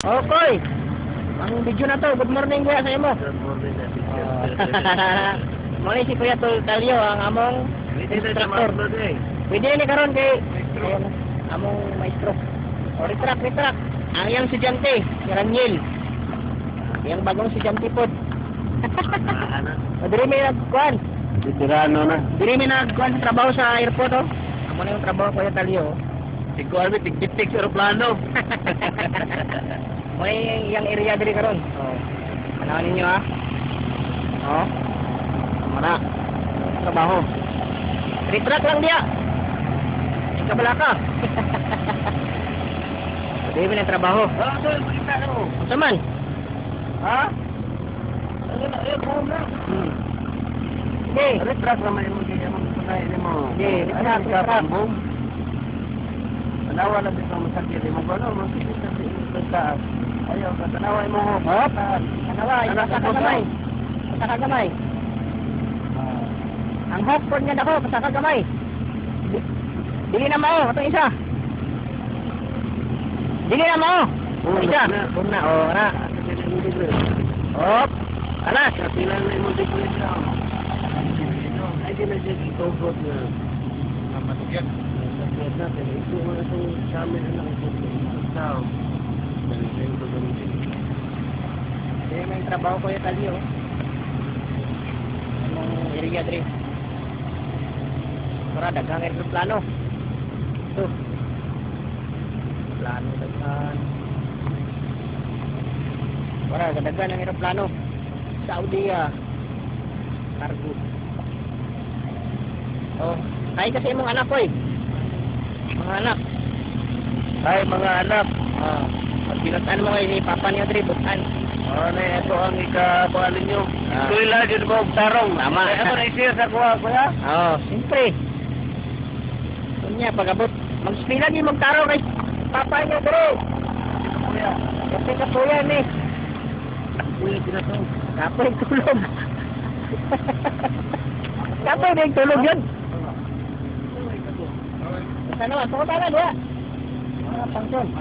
Okay. Ang video na to, good morning kuya sa imo. Good morning, Mali si Kuya Talyo ang among instructor. Pwede ni karon kay among maestro. O retract. Ang yang estudyante, si Raniel. Yang bagong estudyante pod. Diri may nagkuan. Veterano na. Diri may nagkuan sa trabaho sa airport oh. Amo na yung trabaho Kuya Talyo. Ikaw ay tig-tig sa aeroplano. May yang area diri karon. Oh. Ano ninyo ha? Oh. Mana? Trabaho. Retract lang dia. Ikaw balaka. Dili man ang trabaho. Ah, so kita ko. Saman? Ha? Ano na ko na. Okay. Retract naman mo kaya mo sunay mo. Okay, retract. Tanawa na bitaw mo sakit mo ano mo sa ayaw ka tanawa mo ho. Hop. Tanawa, isa ka gamay. Isa ka gamay. Ang hop pod niya dako, isa ka gamay. Dili na mao, atong isa. Dili na mao. Isa. Una o na. Hop. Alas. Pila na mo dito na. Ay di na siya ito na. Mamatugyan. Natin ito mga itong sa amin na lang tao. Kaya may trabaho ko yung Talyo. Anong area dre? Para dagang aeroplano. Ito. Plano dagan. Para dagan ang aeroplano. Saudi cargo. Oh, ay kasi mong anak ko eh. Mga anak. Ay mga anak. Pagbinutan mo kayo ni Papa niyo dre, butan. Na ito ang ikabuhalin nyo. Ito'y lagi mo tarong. Tama. Ito na isir sa kuha kuya. Oo, siyempre. Kunya, pag-abot. Mag-spila niyo magtaro kay Papa niyo dre. Kuya. Kasi kapuyan eh. Kuya tinatong. Kapoy tulog. Kapoy na yung tulog yun. Ano, ako tala dia. Pangson.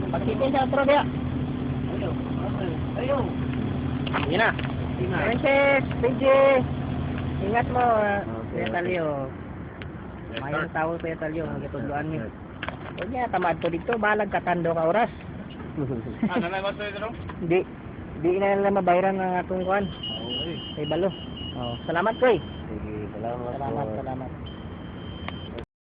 Pagkitin sa otro dia. Ayaw. Yan na. Princess, PJ. Ingat mo, Kuya Talyo. Mayroong tao Kuya Talyo, magitudloan niyo. Huwag niya, tamad ko dito, balag katando ka oras. Nanay mo ito no? Di na nila mabayaran ng atong kuhan. Kay Balo. Salamat ko eh. Sige, salamat. Salamat.